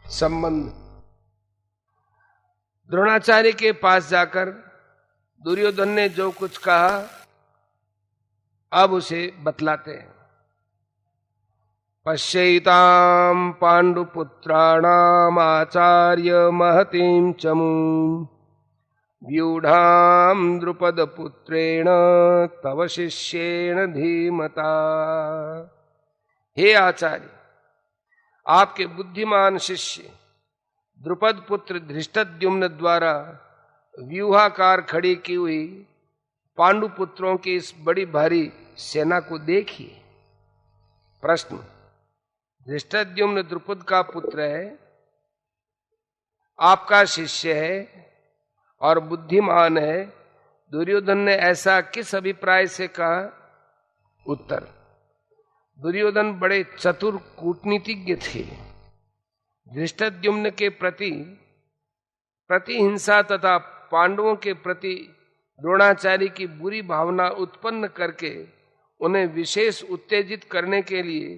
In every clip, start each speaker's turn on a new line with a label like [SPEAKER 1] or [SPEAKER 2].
[SPEAKER 1] संबंध। द्रोणाचार्य के पास जाकर दुर्योधन ने जो कुछ कहा अब उसे बतलाते हैं। पश्यैतां पांडुपुत्राणाम आचार्य महतीं चमूं व्यूढ़ां द्रुपदपुत्रेण तव शिष्येण धीमता। हे आचार्य, आपके बुद्धिमान शिष्य द्रुपद पुत्र धृष्टद्युम्न द्वारा व्यूहाकार खड़ी की हुई पांडुपुत्रों की इस बड़ी भारी सेना को देखिए। प्रश्न। धृष्टद्युम्न द्रुपद का पुत्र है, आपका शिष्य है और बुद्धिमान है। दुर्योधन ने ऐसा किस अभिप्राय से कहा? उत्तर। दुर्योधन बड़े चतुर कूटनीतिज्ञ थे। धृष्टद्युम्न के प्रति हिंसा तथा पांडवों के प्रति द्रोणाचार्य की बुरी भावना उत्पन्न करके उन्हें विशेष उत्तेजित करने के लिए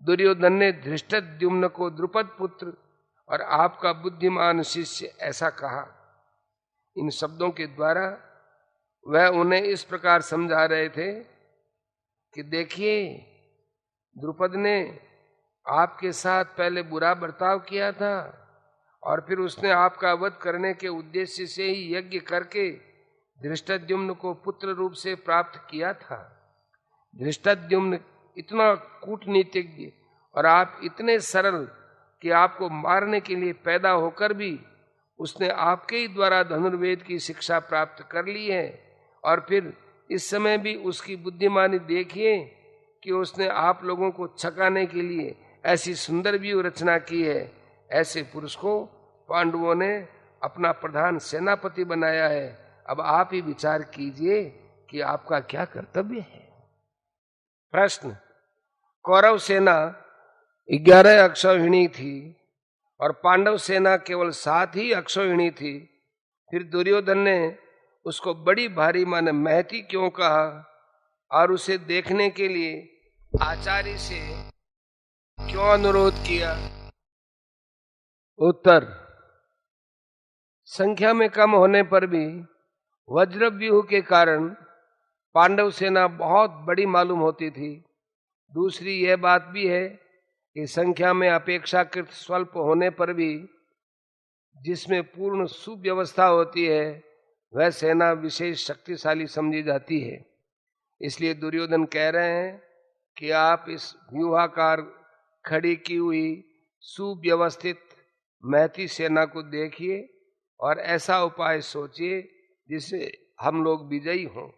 [SPEAKER 1] दुर्योधन ने धृष्टद्युम्न को द्रुपद पुत्र और आपका बुद्धिमान शिष्य ऐसा कहा। इन शब्दों के द्वारा वह उन्हें इस प्रकार समझा रहे थे कि देखिए, द्रुपद ने आपके साथ पहले बुरा बर्ताव किया था और फिर उसने आपका वध करने के उद्देश्य से ही यज्ञ करके धृष्टद्युम्न को पुत्र रूप से प्राप्त किया था। धृष्टद्युम्न इतना कूटनीतिज्ञ और आप इतने सरल कि आपको मारने के लिए पैदा होकर भी उसने आपके ही द्वारा धनुर्वेद की शिक्षा प्राप्त कर ली है। और फिर इस समय भी उसकी बुद्धिमानी देखिए कि उसने आप लोगों को छकाने के लिए ऐसी सुंदर व्यूह रचना की है। ऐसे पुरुष को पांडवों ने अपना प्रधान सेनापति बनाया है। अब आप ही विचार कीजिए कि आपका क्या कर्तव्य है। प्रश्न। कौरव सेना 11 अक्षौहिणी थी और पांडव सेना केवल 7 ही अक्षौहिणी थी। फिर दुर्योधन ने उसको बड़ी भारी माने महती क्यों कहा और उसे देखने के लिए आचार्य से क्यों अनुरोध किया? उत्तर। संख्या में कम होने पर भी वज्रव्यूह के कारण पांडव सेना बहुत बड़ी मालूम होती थी। दूसरी यह बात भी है कि संख्या में अपेक्षाकृत स्वल्प होने पर भी जिसमें पूर्ण सुव्यवस्था होती है वह सेना विशेष शक्तिशाली समझी जाती है। इसलिए दुर्योधन कह रहे हैं कि आप इस व्यूहाकार खड़ी की हुई सुव्यवस्थित महती सेना को देखिए और ऐसा उपाय सोचिए जिससे हम लोग विजयी हों।